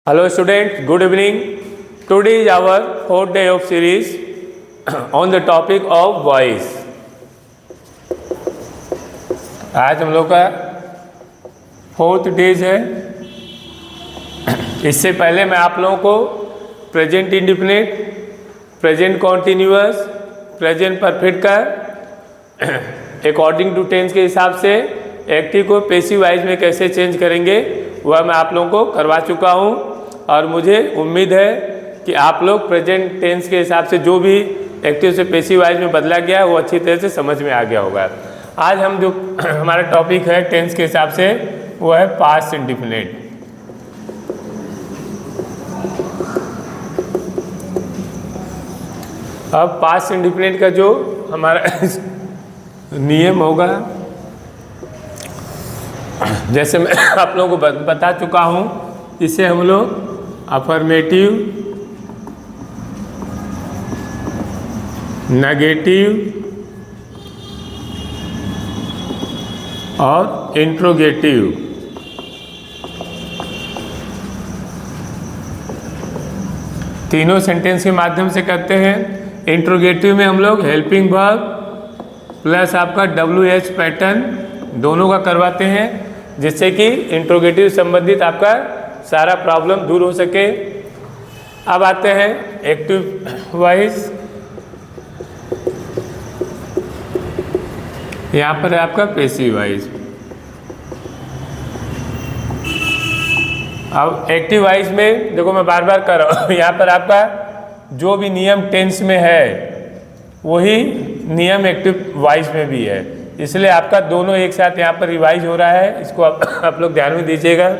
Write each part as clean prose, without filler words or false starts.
Hello students, good evening. Today is our fourth day of series on the topic of voice. आज हम लोग का fourth days है। इससे पहले मैं आप लोगों को present indefinite, present continuous, present perfect का अकॉर्डिंग टू टेंस के हिसाब से एक्टिव को पैसिव वाइज में कैसे चेंज करेंगे वह मैं आप लोगों को करवा चुका हूँ और मुझे उम्मीद है कि आप लोग प्रेजेंट टेंस के हिसाब से जो भी एक्टिव से पैसिव वाइज में बदला गया वो अच्छी तरह से समझ में आ गया होगा। आज हम जो हमारा टॉपिक है टेंस के हिसाब से वो है पास्ट इंडिफिनिट। अब पास्ट इंडिफिनिट का जो हमारा नियम होगा, जैसे मैं आप लोगों को बता चुका हूँ, इसे हम लोग अफर्मेटिव, नेगेटिव और इंट्रोगेटिव तीनों सेंटेंस के माध्यम से करते हैं। इंट्रोगेटिव में हम लोग हेल्पिंग वर्ब प्लस आपका WH पैटर्न दोनों का करवाते हैं, जिससे कि इंट्रोगेटिव संबंधित आपका सारा प्रॉब्लम दूर हो सके। अब आते हैं एक्टिव वाइज। यहाँ पर है आपका पैसिव वाइज। अब एक्टिव वाइज में देखो मैं बार बार कर रहा हूँ, यहाँ पर आपका जो भी नियम टेंस में है वही नियम एक्टिव वाइज में भी है, इसलिए आपका दोनों एक साथ यहाँ पर रिवाइज हो रहा है। इसको आप लोग ध्यान में दीजिएगा।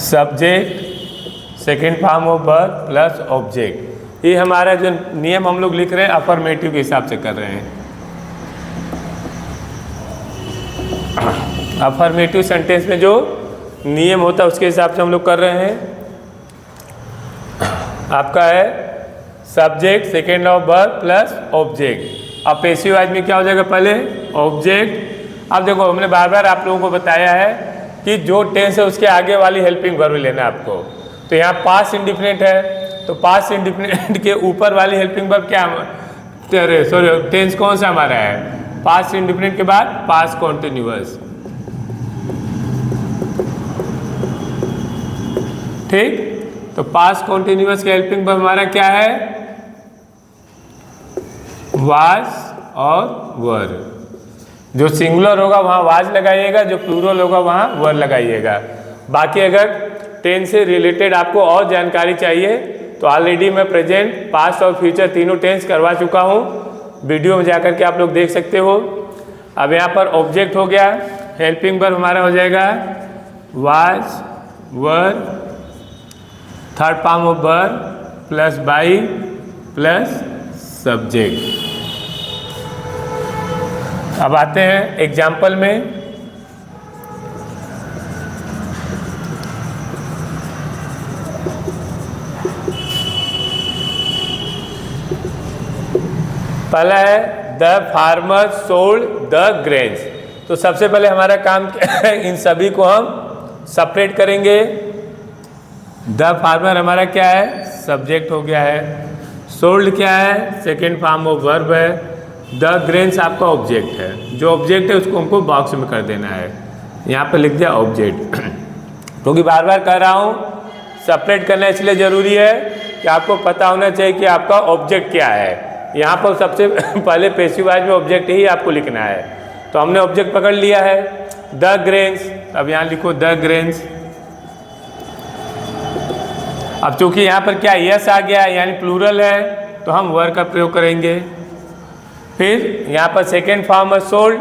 Subject, second form of verb plus object, ये हमारा जो नियम हम लोग लिख रहे हैं अफर्मेटिव के हिसाब से कर रहे हैं। अफर्मेटिव सेंटेंस में जो नियम होता है उसके हिसाब से हम लोग कर रहे हैं। आपका है subject, second of verb plus object. अब पैसिव वाइज में क्या हो जाएगा, पहले ऑब्जेक्ट। अब देखो हमने बार बार आप लोगों को बताया है कि जो टेंस है उसके आगे वाली हेल्पिंग वर्ब लेना है आपको। तो यहाँ पास्ट इंडिफिनिट है, तो पास्ट इंडिफिनिट के ऊपर वाली हेल्पिंग वर्ब क्या, सॉरी टेंस कौन सा हमारा है, पास्ट इंडिफिनिट के बाद पास्ट कॉन्टिन्यूअस। ठीक, तो पास्ट कॉन्टिन्यूअस के हेल्पिंग वर्ब हमारा क्या है, वाज और वर। जो सिंगुलर होगा वहाँ वाज लगाइएगा, जो प्लूरल होगा वहाँ वर लगाइएगा। बाकी अगर टेंस से रिलेटेड आपको और जानकारी चाहिए तो ऑलरेडी मैं प्रेजेंट, पास्ट और फ्यूचर तीनों टेंस करवा चुका हूँ, वीडियो में जाकर के आप लोग देख सकते हो। अब यहाँ पर ऑब्जेक्ट हो गया, हेल्पिंग वर्ब हमारा हो जाएगा was, were, third form of verb plus by plus subject. अब आते हैं एग्जाम्पल में। पहला है the farmer sold the grains. तो सबसे पहले हमारा काम क्या है, इन सभी को हम सेपरेट करेंगे। द फार्मर हमारा क्या है, सब्जेक्ट हो गया है। सोल्ड क्या है, सेकेंड फॉर्म ऑफ वर्ब है। द ग्रेन्स आपका ऑब्जेक्ट है। जो ऑब्जेक्ट है उसको हमको बॉक्स में कर देना है, यहाँ पर लिख दिया ऑब्जेक्ट। क्योंकि बार बार कह रहा हूँ सेपरेट करना इसलिए ज़रूरी है कि आपको पता होना चाहिए कि आपका ऑब्जेक्ट क्या है। यहाँ पर सबसे पहले पैसिव वाइज में ऑब्जेक्ट ही आपको लिखना है। तो हमने ऑब्जेक्ट पकड़ लिया है द ग्रेन्स। अब यहाँ लिखो द ग्रेन्स। अब चूंकि यहाँ पर क्या यस आ गया यानी प्लूरल है, तो हम वर का प्रयोग करेंगे। फिर यहाँ पर सेकेंड फॉर्म है सोल्ड,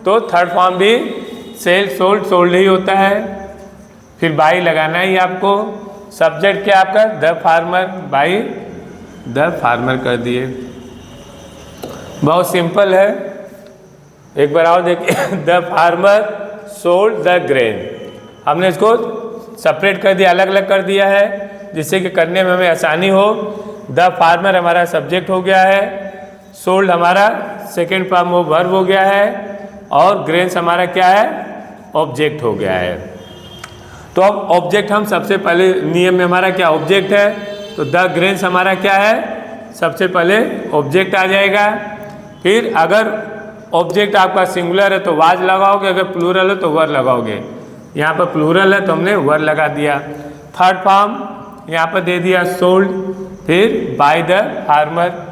तो थर्ड फॉर्म भी सेल, सोल्ड, सोल्ड ही होता है। फिर बाई लगाना ही आपको। सब्जेक्ट क्या आपका, the farmer, by the farmer कर दिए। बहुत सिंपल है, एक बार और देखिए। The farmer sold the grain, हमने इसको सेपरेट कर दिया, अलग अलग कर दिया है, जिससे कि करने में हमें आसानी हो। द फार्मर हमारा सब्जेक्ट हो गया है, सोल्ड हमारा सेकेंड फॉर्म ऑफ वर्ब हो गया है, और ग्रेन्स हमारा क्या है, ऑब्जेक्ट हो गया है। तो अब ऑब्जेक्ट हम सबसे पहले नियम में हमारा क्या ऑब्जेक्ट है, तो द ग्रेन्स हमारा क्या है, सबसे पहले ऑब्जेक्ट आ जाएगा। फिर अगर ऑब्जेक्ट आपका सिंगुलर है तो वाज लगाओगे, अगर प्लूरल है तो वर लगाओगे। यहाँ पर प्लूरल है तो हमने वर लगा दिया। थर्ड फॉर्म यहाँ पर दे दिया सोल्ड, फिर बाय द फार्मर।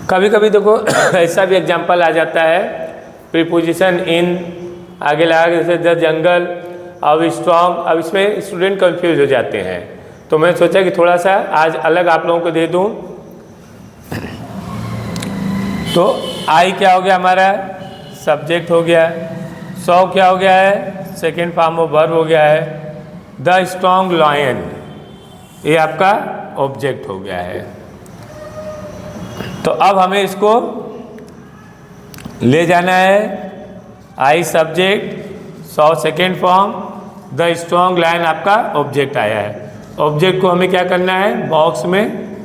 कभी कभी देखो ऐसा भी एग्जाम्पल आ जाता है, प्रीपोजिशन इन आगे लगा जैसे द जंगल, अब स्ट्रॉन्ग। अब इसमें स्टूडेंट कंफ्यूज हो जाते हैं, तो मैं सोचा कि थोड़ा सा आज अलग आप लोगों को दे दूं। तो आई क्या हो गया हमारा, सब्जेक्ट हो गया। सौ क्या हो गया है, सेकेंड फॉर्म ऑफ वर्ब हो गया है। द स्ट्रॉन्ग लॉयन, ये आपका ऑब्जेक्ट हो गया है। तो अब हमें इसको ले जाना है, आई सब्जेक्ट, सौ second form, the strong line आपका ऑब्जेक्ट आया है। ऑब्जेक्ट को हमें क्या करना है, बॉक्स में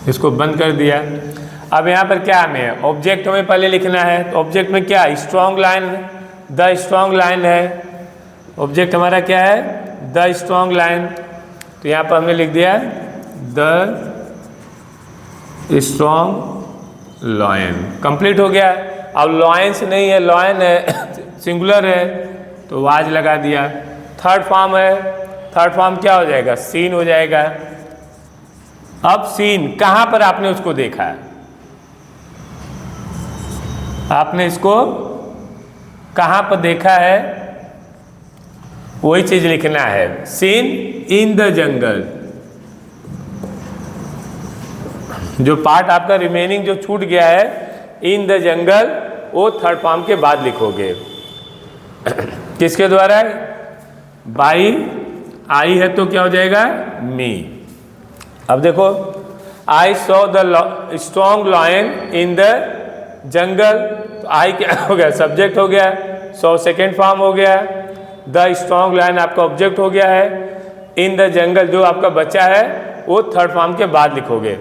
इसको बंद कर दिया। अब यहाँ पर क्या हमें ऑब्जेक्ट हमें पहले लिखना है, तो ऑब्जेक्ट में क्या strong line, the strong line है। ऑब्जेक्ट हमारा क्या है, द स्ट्रॉन्ग लाइन। तो यहाँ पर हमने लिख दिया द स्ट्रॉन्ग लॉयन, कंप्लीट हो गया। अब लॉयंस नहीं है, लॉयन है, सिंगुलर है, तो वाज लगा दिया। थर्ड फॉर्म है, थर्ड फॉर्म क्या हो जाएगा, सीन हो जाएगा। अब सीन कहाँ पर आपने उसको देखा है, आपने इसको कहाँ पर देखा है, वही चीज लिखना है। सीन इन द जंगल, जो पार्ट आपका रिमेनिंग जो छूट गया है इन द जंगल, वो थर्ड फॉर्म के बाद लिखोगे। किसके द्वारा, बाई, आई है तो क्या हो जाएगा, मी। अब देखो, I saw the strong lion in the jungle, तो आई क्या हो गया, सब्जेक्ट हो गया। सॉ सेकेंड फॉर्म हो गया। द स्ट्रॉन्ग लॉयन आपका ऑब्जेक्ट हो गया है। इन द जंगल जो आपका बचा है वो थर्ड फॉर्म के बाद लिखोगे।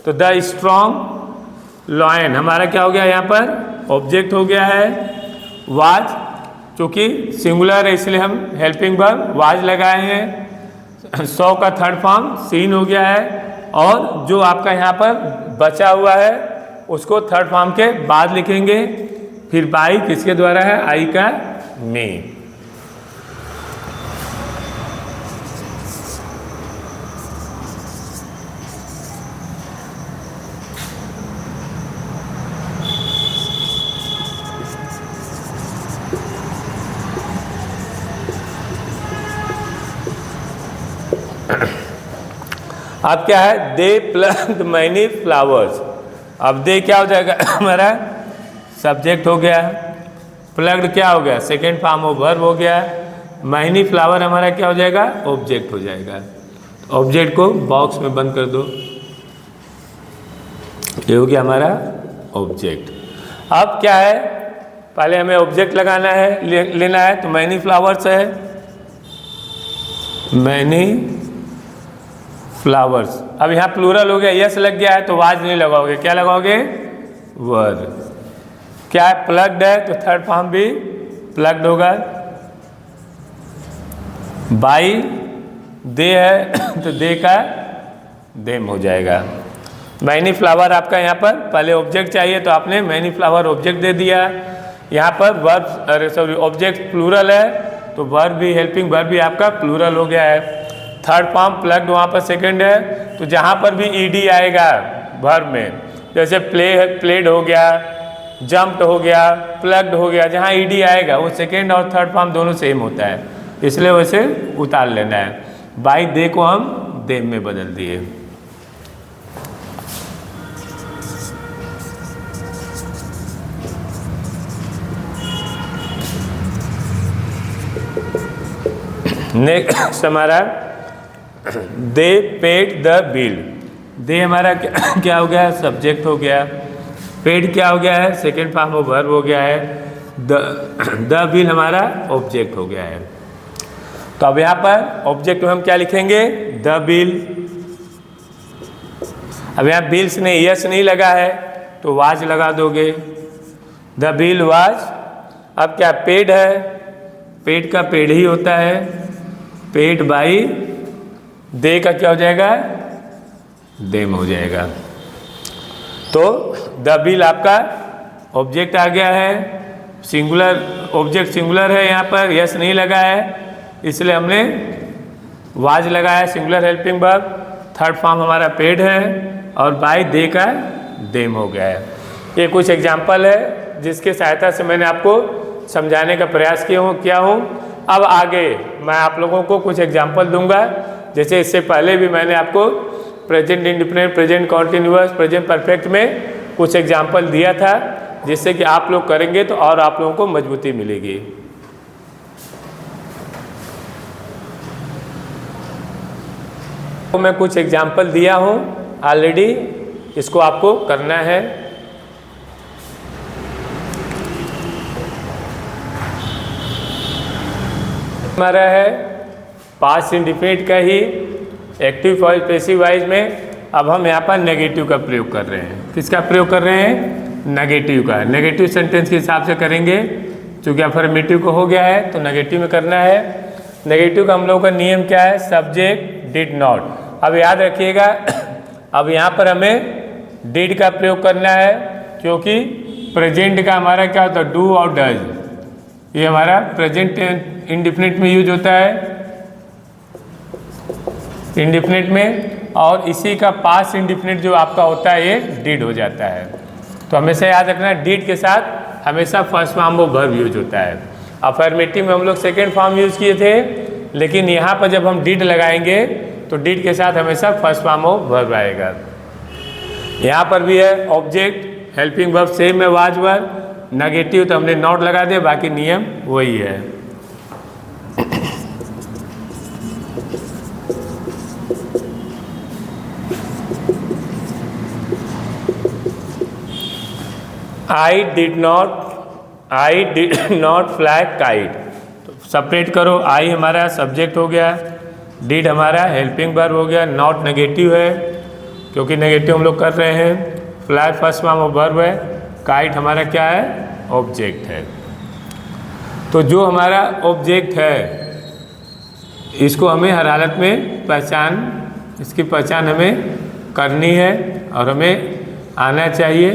तो द स्ट्रॉन्ग लॉयन हमारा क्या हो गया, यहाँ पर ऑब्जेक्ट हो गया है। वाज, चूँकि सिंगुलर है इसलिए हम हेल्पिंग वर्ब वाज लगाए हैं। सौ का थर्ड फॉर्म सीन हो गया है, और जो आपका यहाँ पर बचा हुआ है उसको थर्ड फॉर्म के बाद लिखेंगे। फिर बाई किसके द्वारा है, आई का मी। अब क्या है, दे प्लंट मैनी फ्लावर्स। अब दे क्या हो जाएगा हमारा, सब्जेक्ट हो गया। प्लग्ड क्या हो गया, सेकेंड फॉर्म ऑफ वर्ब हो गया। मैनी फ्लावर हमारा क्या हो जाएगा, ऑब्जेक्ट हो जाएगा। ऑब्जेक्ट को बॉक्स में बंद कर दो, ये हो गया हमारा ऑब्जेक्ट। अब क्या है, पहले हमें ऑब्जेक्ट लगाना है, लेना है, तो मैनी फ्लावर्स है, मैनी फ्लावर्स। अब यहाँ प्लूरल हो गया, यस लग गया है तो वाज नहीं लगाओगे, क्या लगाओगे, वर। क्या है, प्लग्ड है तो थर्ड फॉर्म भी प्लग्ड होगा। बाई, दे है तो दे का देम हो जाएगा। मैनी फ्लावर आपका यहाँ पर पहले ऑब्जेक्ट चाहिए तो आपने मैनी फ्लावर ऑब्जेक्ट दे दिया। यहाँ पर वर्ब, अरे सॉरी, ऑब्जेक्ट प्लूरल है तो वर्ब भी, हेल्पिंग वर्ब भी आपका प्लूरल हो गया है। थर्ड फॉर्म प्लग्ड वहाँ पर सेकंड है, तो जहाँ पर भी ईडी आएगा वर्ब में, जैसे प्लेड हो गया, जंप्ड हो गया, प्लग्ड हो गया, जहाँ ईडी आएगा वो सेकंड और थर्ड फॉर्म दोनों सेम होता है, इसलिए वैसे उतार लेना है। बाई दे को हम देम में बदल दिए। नेक्स्ट हमारा दे पेड द बिल। दे हमारा क्या हो गया, सब्जेक्ट हो गया। पेड क्या हो गया है, सेकेंड फॉर्म ऑफ वर्ब हो गया है। द बिल हमारा ऑब्जेक्ट हो गया है। तो अब यहाँ पर ऑब्जेक्ट में हम क्या लिखेंगे, द बिल। अब यहाँ बिल्स ने यस नहीं लगा है तो वाज लगा दोगे, द बिल वाज। अब क्या पेड है, पेड का पेड ही होता है, पेड बाई, दे का क्या हो जाएगा, देम हो जाएगा। तो द बिल आपका ऑब्जेक्ट आ गया है, सिंगुलर ऑब्जेक्ट सिंगुलर है, यहाँ पर यस नहीं लगा है इसलिए हमने वाज लगाया, singular helping verb. Third form हमारा पेड है और बाय दे का देम हो गया है। ये कुछ एग्जाम्पल है जिसके सहायता से मैंने आपको समझाने का प्रयास किया हूँ। अब आगे मैं आप लोगों को कुछ एग्जाम्पल दूंगा, जैसे इससे पहले भी मैंने आपको present indefinite, present continuous, present perfect में कुछ एग्जाम्पल दिया था, जिससे कि आप लोग करेंगे तो और आप लोगों को मजबूती मिलेगी। तो मैं कुछ एग्जाम्पल दिया हूँ ऑलरेडी, इसको आपको करना है। हमारा है पास्ट इंडिफिनिट का ही एक्टिव वॉइस पैसिव वॉइस में। अब हम यहाँ पर नेगेटिव का प्रयोग कर रहे हैं। किसका प्रयोग कर रहे हैं, नेगेटिव का। नेगेटिव सेंटेंस के हिसाब से करेंगे, क्योंकि अफर्मेटिव को हो गया है तो नेगेटिव में करना है। नेगेटिव का हम लोगों का नियम क्या है, सब्जेक्ट डिड नॉट। अब याद रखिएगा, अब यहाँ पर हमें डिड का प्रयोग करना है, क्योंकि प्रेजेंट का हमारा क्या होता है, डू और डज। ये हमारा प्रेजेंट इंडिफिनिट में यूज होता है, इंडिफिनिट में, और इसी का पास्ट इंडिफिनिट जो आपका होता है ये डिड हो जाता है। तो हमेशा याद रखना, डिड के साथ हमेशा first form of verb use होता है। अफर्मेटिव में हम लोग सेकेंड फॉर्म यूज किए थे, लेकिन यहाँ पर जब हम डिड लगाएंगे तो डिड के साथ हमेशा फर्स्ट फॉर्म ऑफ वर्ब आएगा। यहाँ पर भी है ऑब्जेक्ट हेल्पिंग वर्ब सेम है वाज वर्ब, नेगेटिव तो हमने नॉट लगा दिया, बाकी नियम वही है। I did not fly kite. तो सेपरेट करो, आई हमारा सब्जेक्ट हो गया, डिड हमारा हेल्पिंग वर्ब हो गया, नॉट नेगेटिव है क्योंकि नेगेटिव हम लोग कर रहे हैं, fly first form of verb है, काइट हमारा क्या है, ऑब्जेक्ट है। तो जो हमारा ऑब्जेक्ट है इसको हमें हर हालत में इसकी पहचान हमें करनी है और हमें आना चाहिए।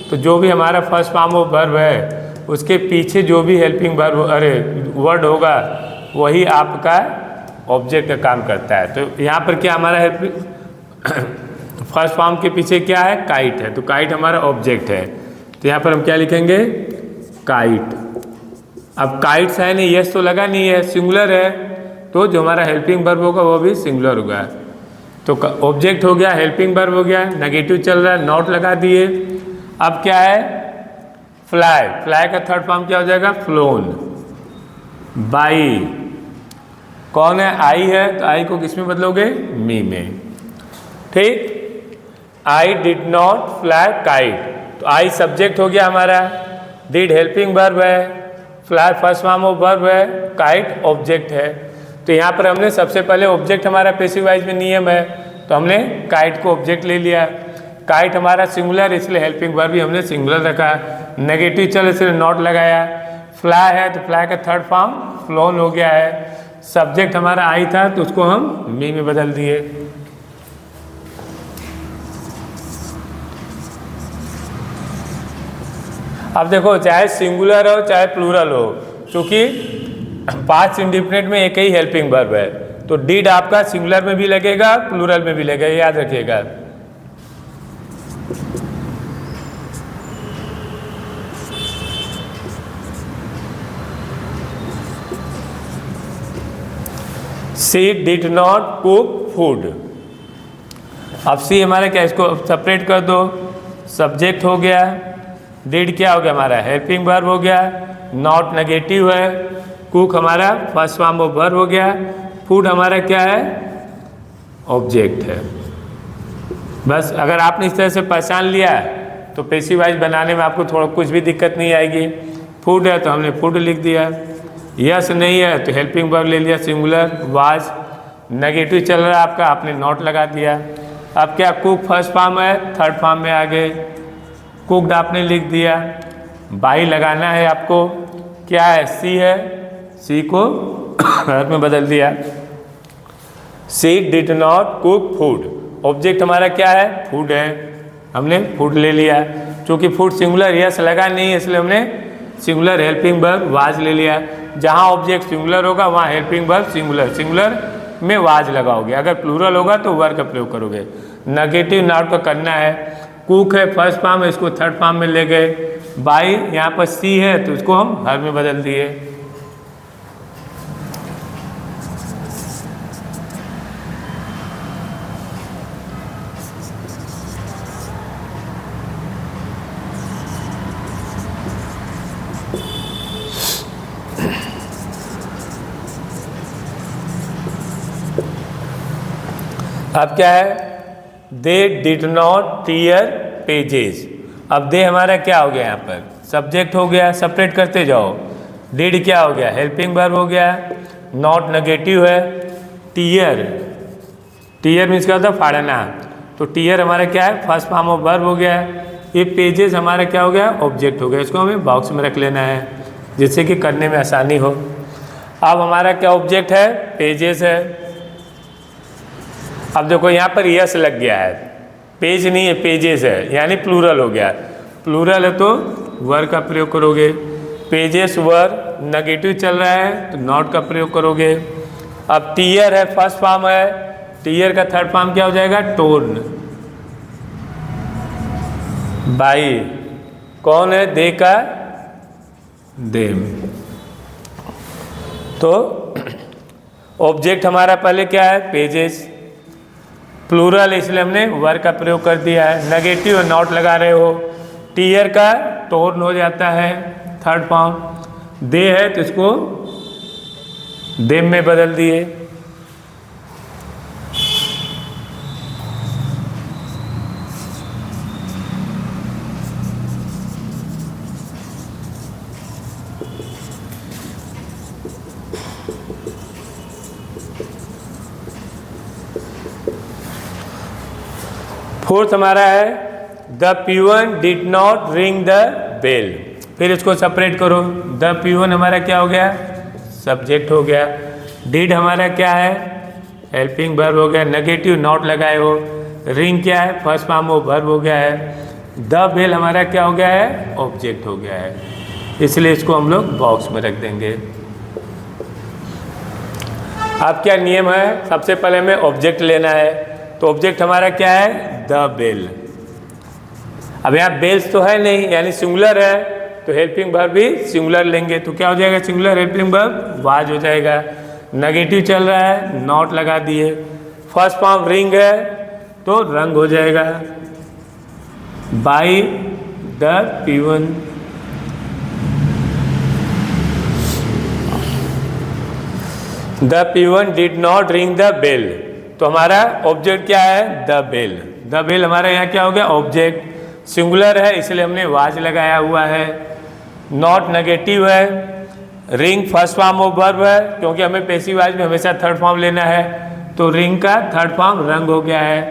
तो जो भी हमारा फर्स्ट फॉर्म ऑफ वर्ब है उसके पीछे जो भी हेल्पिंग वर्ड होगा वही आपका ऑब्जेक्ट का काम करता है। तो यहाँ पर क्या हमारा फर्स्ट फॉर्म के पीछे क्या है, काइट है, तो काइट हमारा ऑब्जेक्ट है। तो यहाँ पर हम क्या लिखेंगे, काइट। अब काइट्स है नहीं, यस तो लगा नहीं है, सिंगुलर है, तो जो हमारा हेल्पिंग वर्ब होगा वो भी सिंगुलर होगा। तो ऑब्जेक्ट हो गया, हेल्पिंग वर्ब हो गया, नेगेटिव चल रहा है, नॉट लगा दिए। अब क्या है, फ्लाई। फ्लाई का थर्ड फॉर्म क्या हो जाएगा, फ्लोन। बाई कौन है, आई है, तो आई को किस में बदलोगे, मी में। ठीक, I did not fly kite, तो आई सब्जेक्ट हो गया हमारा, डिड हेल्पिंग वर्ब है, fly first form of verb है, काइट ऑब्जेक्ट है। तो यहाँ पर हमने सबसे पहले ऑब्जेक्ट हमारा पैसिव वॉइस में नियम है, तो हमने काइट को ऑब्जेक्ट ले लिया। काइट हमारा सिंगुलर इसलिए हेल्पिंग वर्ब भी हमने सिंगुलर रखा, नेगेटिव चल इसलिए नॉट लगाया। फ्लाई है तो फ्लाई का थर्ड फॉर्म फ्लोन हो गया है। सब्जेक्ट हमारा आई था तो उसको हम मी में बदल दिए। अब देखो, चाहे सिंगुलर हो चाहे प्लूरल हो, क्योंकि पास्ट इंडिफिनिट में एक ही हेल्पिंग वर्ब है, तो डिड आपका सिंगुलर में भी लगेगा प्लूरल में भी लगेगा, याद रखिएगा। सी डिड नॉट कुक फूड। अब सी हमारा क्या, इसको सेपरेट कर दो, सब्जेक्ट हो गया, डिड क्या हो गया हमारा, हेल्पिंग वर्ब हो गया, नॉट नेगेटिव है, कुक हमारा फर्स्ट फॉर्म ऑफ वर्ब हो गया, फूड हमारा क्या है, ऑब्जेक्ट है। बस अगर आपने इस तरह से पहचान लिया तो पैसिव वॉइस बनाने में आपको थोड़ा कुछ भी दिक्कत नहीं आएगी। फूड है तो हमने फूड लिख दिया, यस नहीं है तो हेल्पिंग वर्ब ले लिया सिंगुलर वाज, नेगेटिव चल रहा है आपका, आपने नॉट लगा दिया। अब क्या कुक फर्स्ट फॉर्म है, थर्ड फॉर्म में आ गए, कुकड आपने लिख दिया, बाई लगाना है आपको, क्या है सी है, सी को वर्ब में बदल दिया, she did not cook food, object हमारा क्या है फूड है, हमने फूड ले लिया, क्योंकि फूड सिंगुलर यस लगा नहीं है इसलिए हमने सिंगुलर हेल्पिंग वर्ब वाज ले लिया। जहाँ ऑब्जेक्ट सिंगुलर होगा वहाँ हेल्पिंग वर्ब सिंगुलर, सिंगुलर में वाज लगाओगे, अगर प्लूरल होगा तो वर्ब का प्रयोग करोगे। नेगेटिव नॉट का करना है, कुक है फर्स्ट फॉर्म है इसको थर्ड फॉर्म में ले गए, बाई यहाँ पर सी है तो इसको हम वर्ब में बदल दिए। अब क्या है, they did not tier pages, अब दे हमारा क्या हो गया यहाँ पर सब्जेक्ट हो गया, सेपरेट करते जाओ, डिड क्या हो गया हेल्पिंग वर्ब हो गया, नॉट नेगेटिव है, टीयर, टीयर मीन्स क्या होता है फाड़ना, तो टीयर हमारा क्या है फर्स्ट फॉर्म ऑफ वर्ब हो गया, ये पेजेस हमारा क्या हो गया ऑब्जेक्ट हो गया, इसको हमें बॉक्स में रख लेना है जिससे कि करने में आसानी हो। अब हमारा क्या ऑब्जेक्ट है पेजेस है, अब देखो यहाँ पर यस लग गया है, पेज नहीं है पेजेस है यानी प्लूरल हो गया, प्लूरल है तो वर्ब का प्रयोग करोगे, पेजेस वर्ब, नेगेटिव चल रहा है तो नॉट का प्रयोग करोगे। अब टीयर है फर्स्ट फॉर्म है, टीयर का थर्ड फॉर्म क्या हो जाएगा टोन, बाई कौन है दे का देम, तो ऑब्जेक्ट हमारा पहले क्या है पेजेस, प्लूरल इसलिए हमने वर्ब का प्रयोग कर दिया है, नेगेटिव नॉट लगा रहे हो, टीयर का टोन हो जाता है थर्ड फॉर्म, दे है तो इसको देम में बदल दिए। फोर्थ हमारा है the peon did not ring the bell, फिर इसको सेपरेट करो, द प्यूअन हमारा क्या हो गया सब्जेक्ट हो गया, डिड हमारा क्या है हेल्पिंग वर्ब हो गया, नेगेटिव नॉट लगाए हो, रिंग क्या है फर्स्ट फॉर्म ऑफ वर्ब हो गया है, द बेल हमारा क्या हो गया है ऑब्जेक्ट हो गया है, इसलिए इसको हम लोग बॉक्स में रख देंगे। अब क्या नियम है, सबसे पहले हमें ऑब्जेक्ट लेना है, तो ऑब्जेक्ट हमारा क्या है द बेल, अब यहाँ बेल्स तो है नहीं यानी सिंगुलर है तो हेल्पिंग वर्ब भी सिंगुलर लेंगे, तो क्या हो जाएगा सिंगुलर हेल्पिंग वर्ब वाज हो जाएगा, नेगेटिव चल रहा है नॉट लगा दिए, फर्स्ट फॉर्म रिंग है तो रंग हो जाएगा, by the peon, the peon did not ring the bell, तो हमारा ऑब्जेक्ट क्या है द बेल, द बेल हमारा यहाँ क्या हो गया ऑब्जेक्ट, सिंगुलर है इसलिए हमने वाज लगाया हुआ है, नॉट नेगेटिव है, ring first form of verb है क्योंकि हमें पैसिव वाइज में हमेशा थर्ड फॉर्म लेना है, तो रिंग का थर्ड फॉर्म रंग हो गया है,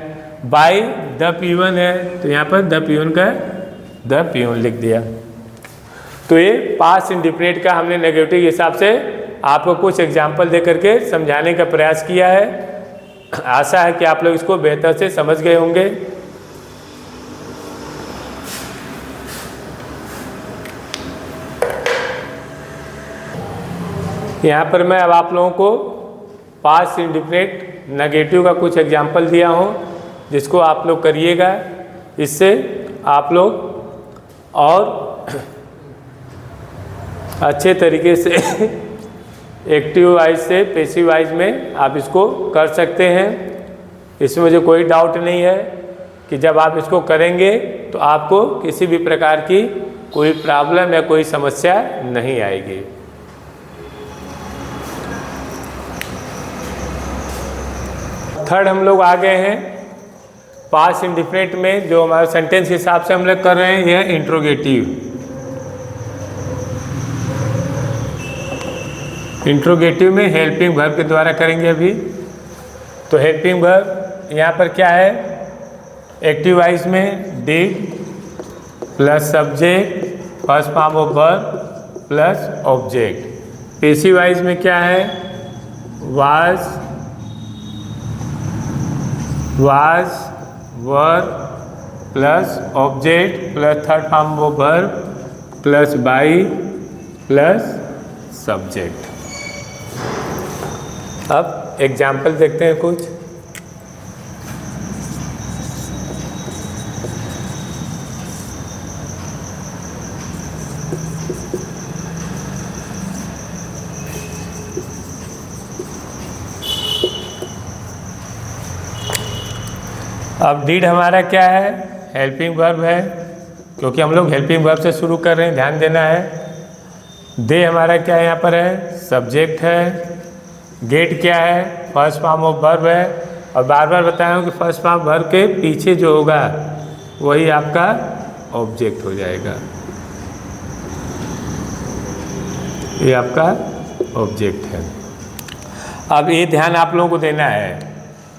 बाई द प्यूअन है तो यहाँ पर द प्यूअन का द प्यूअन लिख दिया। तो ये पास्ट इंडिफिनिट का हमने नेगेटिव के हिसाब से आपको कुछ एग्जाम्पल दे करके समझाने का प्रयास किया है, आशा है कि आप लोग इसको बेहतर से समझ गए होंगे। यहाँ पर मैं अब आप लोगों को पास्ट इंडिफिनिट नेगेटिव का कुछ एग्जाम्पल दिया हूँ जिसको आप लोग करिएगा, इससे आप लोग और अच्छे तरीके से एक्टिव वाइज से पैसिव वाइज में आप इसको कर सकते हैं। इसमें मुझे कोई डाउट नहीं है कि जब आप इसको करेंगे तो आपको किसी भी प्रकार की कोई प्रॉब्लम या कोई समस्या नहीं आएगी। थर्ड हम लोग आ गए हैं पास्ट इंडिफिनिट में, जो हमारे सेंटेंस के हिसाब से हम लोग कर रहे हैं, यह इंट्रोगेटिव। इंट्रोगेटिव में हेल्पिंग वर्ब के द्वारा करेंगे अभी। तो हेल्पिंग वर्ब यहाँ पर क्या है, एक्टिव वॉइस में did plus subject first form of verb plus object. Passive voice में क्या है, was verb plus object plus third form of verb plus by plus subject. अब एग्जाम्पल देखते हैं कुछ। अब डीड हमारा क्या है, हेल्पिंग वर्ब है, क्योंकि हम लोग हेल्पिंग वर्ब से शुरू कर रहे हैं, ध्यान देना है। दे हमारा क्या है, यहाँ पर है सब्जेक्ट है। गेट क्या है, फर्स्ट फॉर्म ऑफ वर्ब है, और बार बार बताया हूँ कि फर्स्ट फॉर्म वर्ब के पीछे जो होगा वही आपका ऑब्जेक्ट हो जाएगा, ये आपका ऑब्जेक्ट है। अब ये ध्यान आप लोगों को देना है,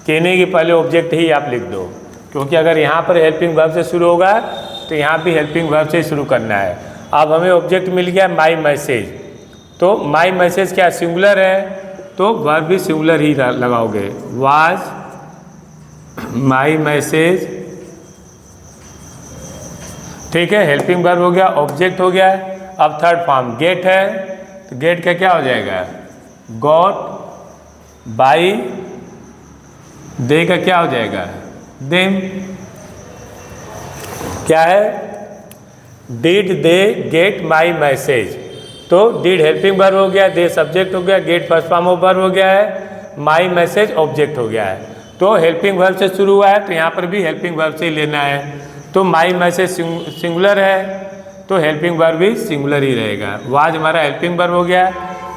कहने के पहले ऑब्जेक्ट ही आप लिख दो, क्योंकि अगर यहाँ पर हेल्पिंग वर्ब से शुरू होगा तो यहाँ भी हेल्पिंग वर्ब से शुरू करना है। अब हमें ऑब्जेक्ट मिल गया माई मैसेज, तो माई मैसेज क्या सिंगुलर है, तो वर्ब भी सिंगुलर ही लगाओगे। वाज माई मैसेज, ठीक है, हेल्पिंग वर्ब हो गया, ऑब्जेक्ट हो गया। अब थर्ड फॉर्म गेट है, तो गेट का क्या हो जाएगा, गॉट। बाई, दे का क्या हो जाएगा, देम। क्या है, did they get my message, तो डिड हेल्पिंग वर्ब हो गया, दे सब्जेक्ट हो गया, get first form of verb हो गया है, माई मैसेज ऑब्जेक्ट हो गया है। तो हेल्पिंग वर्ब से शुरू हुआ है तो यहाँ पर भी हेल्पिंग वर्ब से ही लेना है। तो माई मैसेज सिंगुलर है तो हेल्पिंग वर्ब भी सिंगुलर ही रहेगा। वाज हमारा हेल्पिंग वर्ब हो गया,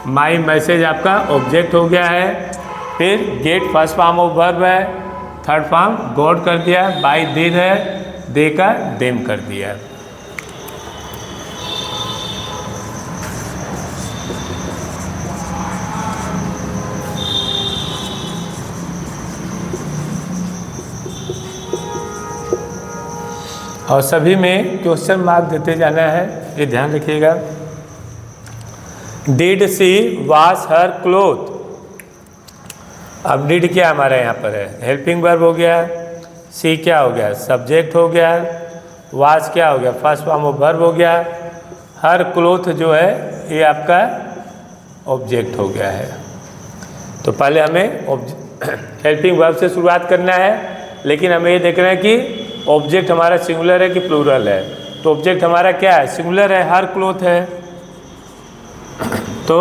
माई मैसेज आपका ऑब्जेक्ट हो गया है, फिर get first form of verb है, थर्ड फॉर्म गॉड कर दिया, बाई डिड है, दे का देम कर दिया। और सभी में क्वेश्चन मार्क देते जाना है, ये ध्यान रखिएगा। Did she wash her cloth, अब डिड क्या हमारा यहाँ पर है, हेल्पिंग वर्ब हो गया, सी क्या हो गया, सब्जेक्ट हो गया, वॉश क्या हो गया, फर्स्ट फॉर्म ऑफ वर्ब हो गया, हर क्लोथ जो है ये आपका ऑब्जेक्ट हो गया है। तो पहले हमें हेल्पिंग वर्ब से शुरुआत करना है, लेकिन हमें ये देखना है कि ऑब्जेक्ट हमारा सिंगुलर है कि प्लूरल है। तो ऑब्जेक्ट हमारा क्या है, सिंगुलर है, हर क्लोथ है, तो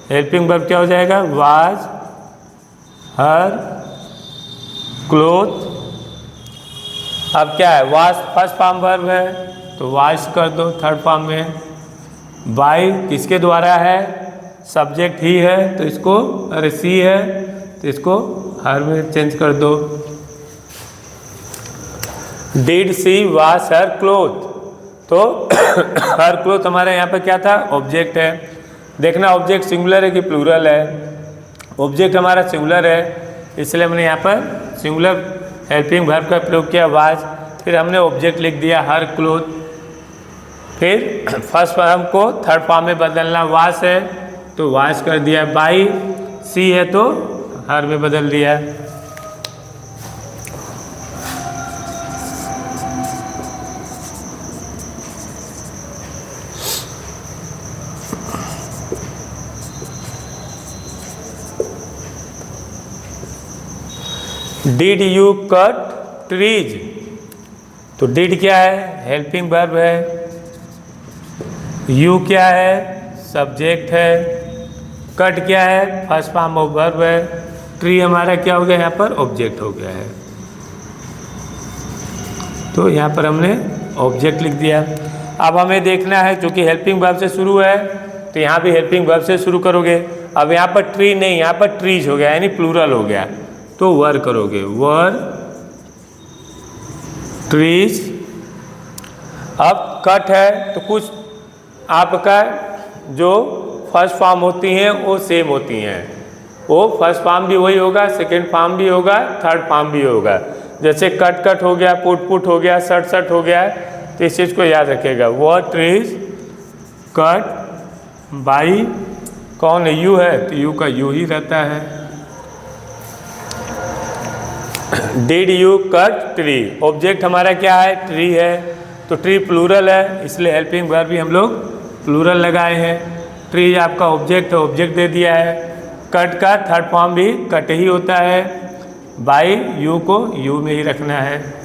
हेल्पिंग वर्ब क्या हो जाएगा, वाज हर क्लोथ। अब क्या है, वाज फर्स्ट फॉर्म वर्ब है तो वाश कर दो थर्ड फॉर्म में। बाई किसके द्वारा है, सब्जेक्ट ही है तो इसको, अरे सी है तो इसको हर में चेंज कर दो। Did she wash her cloth, तो हर क्लोथ हमारे यहाँ पर क्या था, ऑब्जेक्ट है। देखना ऑब्जेक्ट सिंगुलर है कि प्लूरल है, ऑब्जेक्ट हमारा सिंगुलर है इसलिए हमने यहाँ पर सिंगुलर हेल्पिंग वर्ब का प्रयोग किया वाज, फिर हमने ऑब्जेक्ट लिख दिया हर क्लोथ। फिर फर्स्ट फॉर्म को थर्ड फॉर्म में बदलना, वाश है तो वाश कर दिया, बाई सी है तो हर में बदल दिया। डिड यू कट ट्रीज, तो डिड क्या है, हेल्पिंग वर्ब है, यू क्या है, सब्जेक्ट है, कट क्या है, फर्स्ट फॉर्म ऑफ वर्ब है, ट्री हमारा क्या हो गया यहाँ पर, ऑब्जेक्ट हो गया है। तो यहाँ पर हमने ऑब्जेक्ट लिख दिया। अब हमें देखना है क्योंकि हेल्पिंग वर्ब से शुरू है तो यहाँ भी हेल्पिंग वर्ब से शुरू करोगे। अब यहाँ पर ट्री नहीं, यहाँ पर ट्रीज हो गया यानी प्लूरल हो गया, तो वर करोगे, वर ट्रीज। अब कट है तो कुछ आपका जो फर्स्ट फॉर्म होती हैं वो सेम होती हैं। वो फर्स्ट फॉर्म भी वही होगा, सेकेंड फॉर्म भी होगा, थर्ड फॉर्म भी होगा। जैसे कट कट हो गया, पुट पुट हो गया, सट सट हो गया, तो इस चीज़ को याद रखिएगा। व्हाट इज कट बाई, कौन है, यू है, तो यू का यू ही रहता है। Did you cut tree, object हमारा क्या है, ट्री है, तो ट्री प्लूरल है, इसलिए हेल्पिंग वर्ब भी हम लोग प्लूरल लगाए हैं। ट्री आपका ऑब्जेक्ट है, ऑब्जेक्ट दे दिया है। कट का थर्ड फॉर्म भी कट ही होता है। बाई यू को यू में ही रखना है।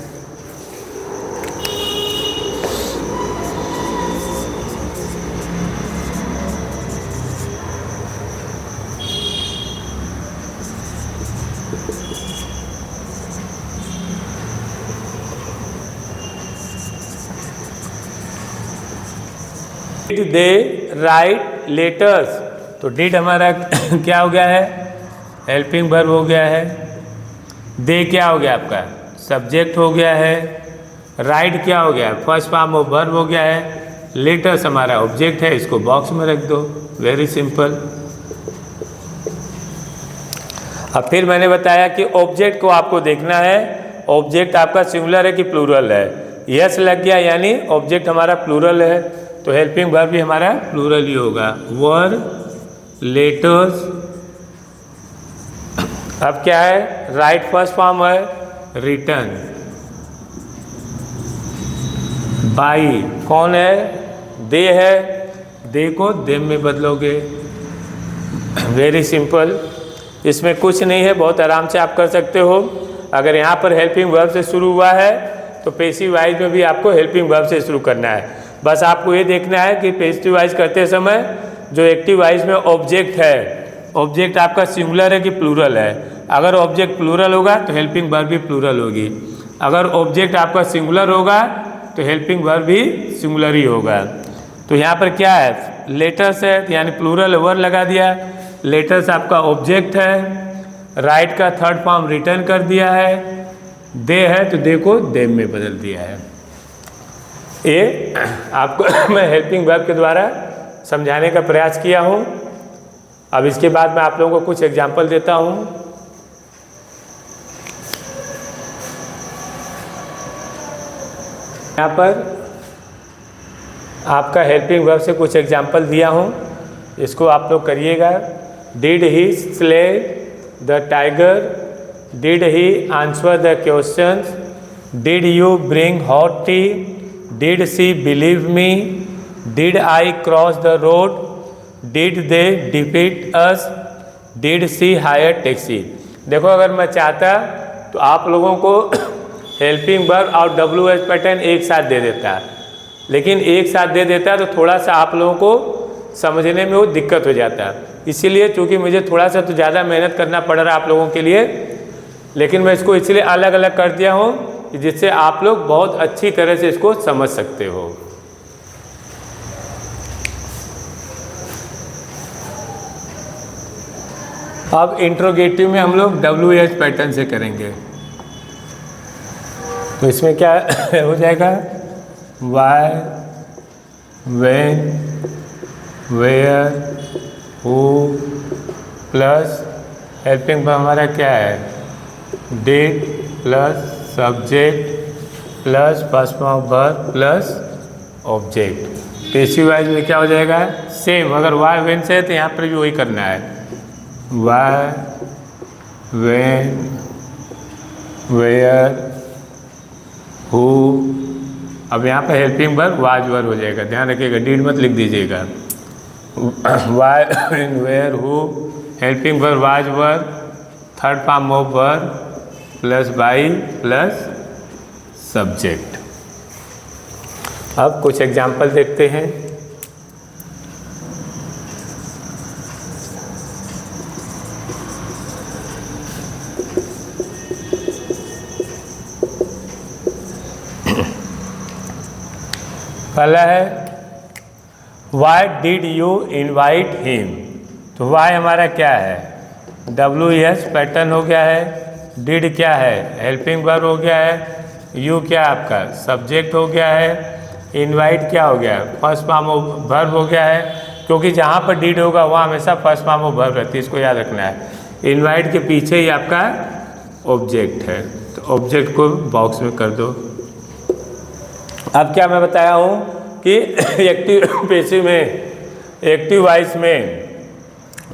डिड दे राइट लेटर्स, तो डिड हमारा क्या हो गया है, हेल्पिंग वर्ब हो गया है। दे क्या हो गया आपका, सब्जेक्ट हो गया है। राइट क्या हो गया, फर्स्ट फॉर्म ऑफ वर्ब हो गया है। लेटर्स हमारा ऑब्जेक्ट है, इसको बॉक्स में रख दो, वेरी सिंपल। अब फिर मैंने बताया कि ऑब्जेक्ट को आपको देखना है, ऑब्जेक्ट आपका सिंगुलर है कि प्लूरल है। यस लग गया यानी ऑब्जेक्ट हमारा प्लूरल है, तो हेल्पिंग वर्ब भी हमारा प्लूरल ही होगा। वर लेटर्स, अब क्या है, राइट फर्स्ट फॉर्म है, रिटर्न। बाई कौन है, दे है, दे को देम में बदलोगे, वेरी सिंपल। इसमें कुछ नहीं है, बहुत आराम से आप कर सकते हो। अगर यहाँ पर हेल्पिंग वर्ब से शुरू हुआ है तो पैसिव वाइज में भी आपको हेल्पिंग वर्ब से शुरू करना है। बस आपको ये देखना है कि पैसिव वाइज करते समय जो एक्टिव वाइज में ऑब्जेक्ट है, ऑब्जेक्ट आपका सिंगुलर है कि प्लूरल है। अगर ऑब्जेक्ट प्लूरल होगा तो हेल्पिंग वर्ब भी प्लूरल होगी। अगर ऑब्जेक्ट आपका सिंगुलर होगा तो हेल्पिंग वर्ब भी सिंगुलर ही होगा। तो यहाँ पर क्या है, लेटर्स है यानी प्लूरल वर लगा दिया। लेटर्स आपका ऑब्जेक्ट है, राइट का थर्ड फॉर्म रिटर्न कर दिया है। दे है तो दे को देम में बदल दिया है। ये आपको मैं हेल्पिंग वर्ब के द्वारा समझाने का प्रयास किया हूँ। अब इसके बाद मैं आप लोगों को कुछ एग्जाम्पल देता हूँ। यहाँ पर आपका हेल्पिंग वर्ब से कुछ एग्जाम्पल दिया हूँ, इसको आप लोग करिएगा। Did he slay the tiger, did he answer the questions, did you bring hot tea, did she believe me, did I cross the road, did they defeat us, did she hire taxi. देखो अगर मैं चाहता तो आप लोगों को helping verb और WH pattern एक साथ दे देता, लेकिन एक साथ दे देता तो थोड़ा सा आप लोगों को समझने में वो दिक्कत हो जाता। इसीलिए चूँकि मुझे थोड़ा सा तो ज़्यादा मेहनत करना पड़ रहा है आप लोगों के लिए, लेकिन मैं इसको इसलिए अलग अलग कर दिया हूँ जिससे आप लोग बहुत अच्छी तरह से इसको समझ सकते हो। अब इंट्रोगेटिव में हम लोग WH पैटर्न से करेंगे। तो इसमें क्या हो जाएगा, why, when, where, who plus helping verb हमारा क्या है, did plus subject plus first form verb plus object. Passive wise में क्या हो जाएगा, सेम। अगर वाई व्हेन से है तो यहाँ पर भी वही करना है, वाई, व्हेन, वेयर, हु। अब यहाँ पर हेल्पिंग वर्ब वाज वर्ब हो जाएगा, ध्यान रखिएगा, डिड मत लिख दीजिएगा। Why, when, where, who, helping verb was verb, third form of verb plus by plus subject. अब कुछ एग्जाम्पल देखते हैं। पहला है why did you invite him. तो वाई हमारा क्या है, WH पैटर्न हो गया है। डिड क्या है, हेल्पिंग वर्ब हो गया है। यू क्या आपका सब्जेक्ट हो गया है। इनवाइट क्या हो गया, फर्स्ट फॉर्म ऑफ वर्ब हो गया है। क्योंकि जहाँ पर डीड होगा वहाँ हमेशा फर्स्ट फॉर्म ऑफ वर्ब रहती है, इसको याद रखना है। इनवाइट के पीछे ही आपका ऑब्जेक्ट है, तो ऑब्जेक्ट को बॉक्स में कर दो। अब क्या मैं बताया हूँ कि एक्टिव पैसिव में, एक्टिव वॉइस में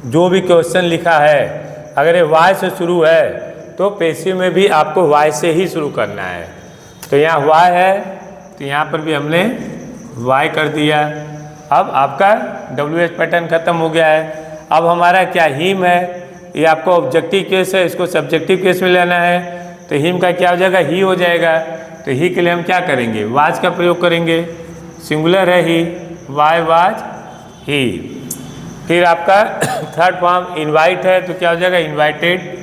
जो भी क्वेश्चन लिखा है अगर ये वाई से शुरू है तो पैसिव में भी आपको वाई से ही शुरू करना है। तो यहाँ वाई है तो यहाँ पर भी हमने वाई कर दिया। अब आपका WH पैटर्न खत्म हो गया है। अब हमारा क्या हिम है, ये आपको ऑब्जेक्टिव केस है, इसको सब्जेक्टिव केस में लेना है। तो हिम का क्या हो जाएगा, ही हो जाएगा। तो ही के लिए हम क्या करेंगे, वाज का प्रयोग करेंगे। सिंगुलर है ही, वाई वाज ही। फिर आपका थर्ड फॉर्म इनवाइट है तो क्या हो जाएगा, इनवाइटेड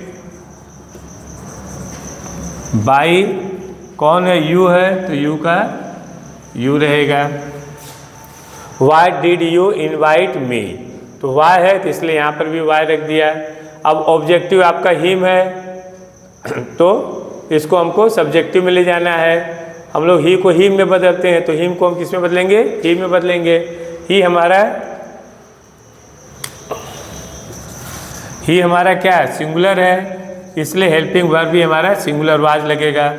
बाई, कौन है, यू है तो यू का यू रहेगा। Y did you invite me, तो वाई है तो इसलिए यहाँ पर भी वाई रख दिया। अब ऑब्जेक्टिव आपका हिम है तो इसको हमको सब्जेक्टिव में ले जाना है। हम लोग ही को हिम में बदलते हैं, तो हिम को हम किस में बदलेंगे, ही में बदलेंगे। ही हमारा क्या है, सिंगुलर है, इसलिए हेल्पिंग वर्ब भी हमारा सिंगुलर वाज लगेगा।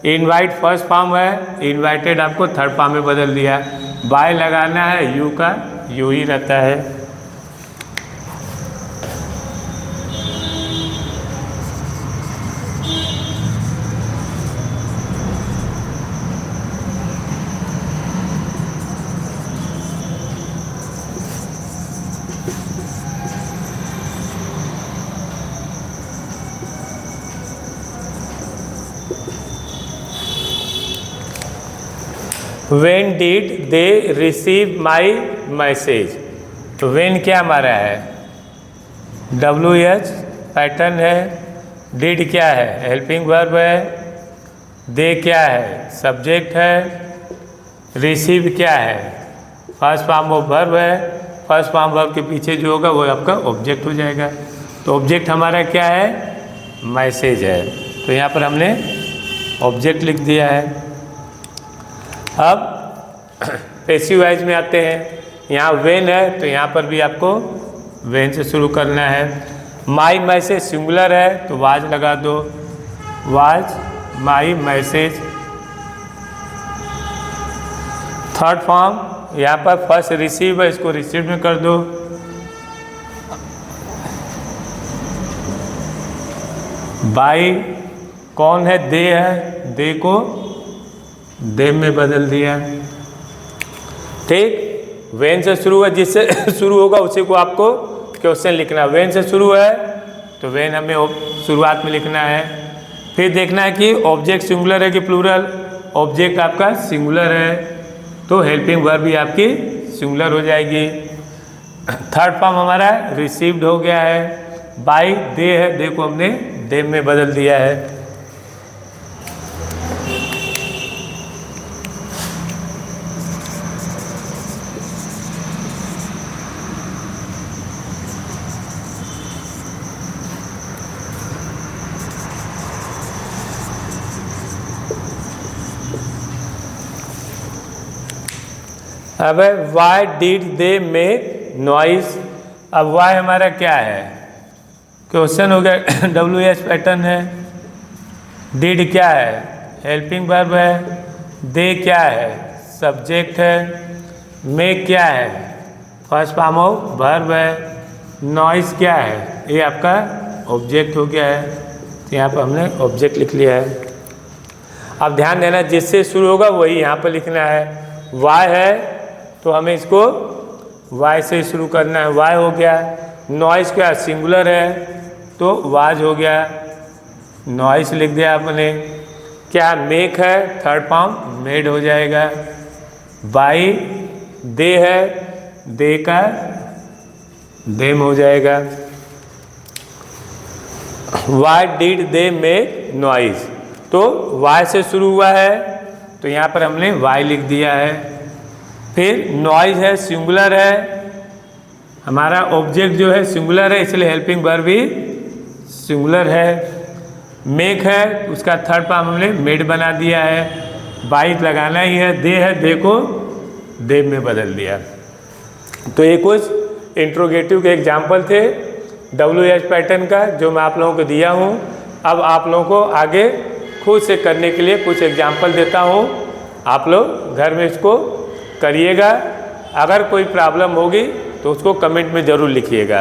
इनवाइट फर्स्ट फॉर्म है, इनवाइटेड आपको थर्ड फॉर्म में बदल दिया। बाय लगाना है, यू का यू ही रहता है। When did they receive my message? तो when क्या हमारा है, WH पैटर्न है। did क्या है, हेल्पिंग वर्ब है। दे क्या है, सब्जेक्ट है। रिसीव क्या है, फर्स्ट फॉर्म ऑफ वर्ब है। फर्स्ट फॉर्म वर्ब के पीछे जो होगा वो आपका ऑब्जेक्ट हो जाएगा। तो ऑब्जेक्ट हमारा क्या है, मैसेज है। तो यहाँ पर हमने ऑब्जेक्ट लिख दिया है। अब पैसिव वॉइस में आते हैं। यहाँ वेन है तो यहाँ पर भी आपको वेन से शुरू करना है। माई मैसेज सिंगुलर है तो वाज लगा दो, was my message. Third form यहाँ पर फर्स्ट रिसीव है, इसको रिसीव में कर दो। बाई कौन है, दे है, दे को दे में बदल दिया। ठीक, वेन से शुरू है, जिससे शुरू होगा उसी को आपको क्वेश्चन लिखना। वेन से शुरू है तो वेन हमें शुरुआत में लिखना है। फिर देखना है कि ऑब्जेक्ट सिंगुलर है कि प्लूरल। ऑब्जेक्ट आपका सिंगुलर है तो हेल्पिंग वर्ब भी आपकी सिंगुलर हो जाएगी। थर्ड फॉर्म हमारा रिसीव्ड हो गया है। बाई दे है, दे को हमने दे में बदल दिया है। अब why did they make noise. अब वाई हमारा क्या है, क्वेश्चन हो गया। WH पैटर्न है। डिड क्या है, हेल्पिंग वर्ब है। दे क्या है, सब्जेक्ट है। मेक क्या है, फर्स्ट फॉर्म ऑफ वर्ब है। नॉइज क्या है, ये आपका ऑब्जेक्ट हो गया है। तो यहाँ पर हमने ऑब्जेक्ट लिख लिया है। अब ध्यान देना, जिससे शुरू होगा वही यहाँ पर लिखना है। वाई है तो हमें इसको वाई से शुरू करना है, वाई हो गया। नॉइस क्या, सिंगुलर है तो वाज हो गया, नॉइस लिख दिया आपने। क्या, मेक है, थर्ड फॉर्म मेड हो जाएगा। बाई दे है, दे का देम हो जाएगा। Why did they make noise, तो वाई से शुरू हुआ है तो यहाँ पर हमने वाई लिख दिया है। फिर नॉइज है, सिंगुलर है, हमारा ऑब्जेक्ट जो है सिंगुलर है इसलिए हेल्पिंग वर्ब भी सिंगुलर है। मेक है उसका थर्ड फॉर्म हमने मेड बना दिया है। बाई लगाना ही है। दे है, दे को दे में बदल दिया। तो ये कुछ इंट्रोगेटिव के एग्जाम्पल थे WH पैटर्न का जो मैं आप लोगों को दिया हूँ। अब आप लोगों को आगे खुद से करने के लिए कुछ एग्जाम्पल देता हूँ, आप लोग घर में इसको करिएगा। अगर कोई प्रॉब्लम होगी तो उसको कमेंट में ज़रूर लिखिएगा।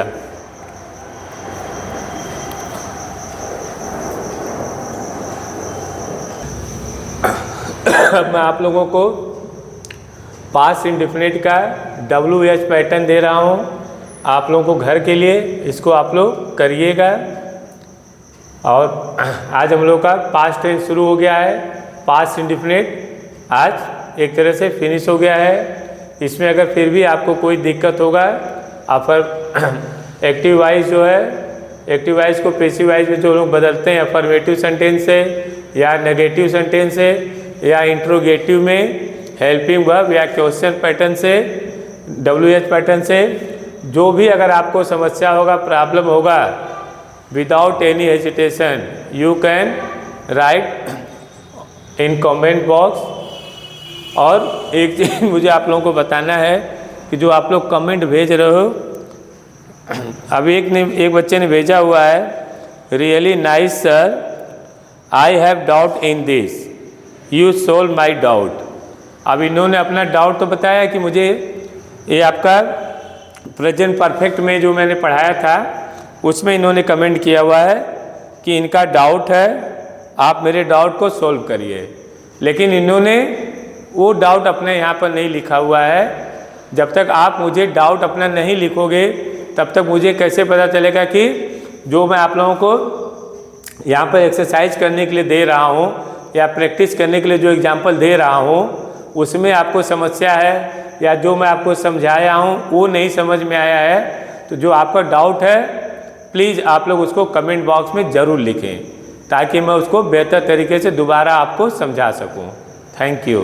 अब मैं आप लोगों को पास्ट इंडेफिनिट का WH पैटर्न दे रहा हूँ आप लोगों को घर के लिए, इसको आप लोग करिएगा। और आज हम लोग का पास्ट टेंस शुरू हो गया है। पास्ट इंडेफिनिट आज एक तरह से फिनिश हो गया है। इसमें अगर फिर भी आपको कोई दिक्कत होगा, एक्टिव वाइज जो है, एक्टिव वाइज को पैसिव वाइज में जो लोग बदलते हैं अफर्मेटिव सेंटेंस से या नेगेटिव सेंटेंस से या इंट्रोगेटिव में हेल्पिंग वर्ब या क्वेश्चन पैटर्न से, WH पैटर्न से, जो भी अगर आपको समस्या होगा, प्रॉब्लम होगा, without any hesitation you can write in comment box. और एक चीज़ मुझे आप लोगों को बताना है कि जो आप लोग कमेंट भेज रहे हो, अभी एक बच्चे ने भेजा हुआ है, really nice sir, I have doubt in this, you solve my doubt. अब इन्होंने अपना डाउट तो बताया कि मुझे ये आपका प्रेजेंट परफेक्ट में जो मैंने पढ़ाया था उसमें इन्होंने कमेंट किया हुआ है कि इनका डाउट है, आप मेरे डाउट को सोल्व करिए। लेकिन इन्होंने वो डाउट अपने यहाँ पर नहीं लिखा हुआ है। जब तक आप मुझे डाउट अपना नहीं लिखोगे तब तक मुझे कैसे पता चलेगा कि जो मैं आप लोगों को यहाँ पर एक्सरसाइज करने के लिए दे रहा हूँ या प्रैक्टिस करने के लिए जो एग्जाम्पल दे रहा हूँ उसमें आपको समस्या है या जो मैं आपको समझाया हूँ वो नहीं समझ में आया है। तो जो आपका डाउट है प्लीज़ आप लोग उसको कमेंट बॉक्स में ज़रूर लिखें ताकि मैं उसको बेहतर तरीके से दोबारा आपको समझा सकूँ। Thank you.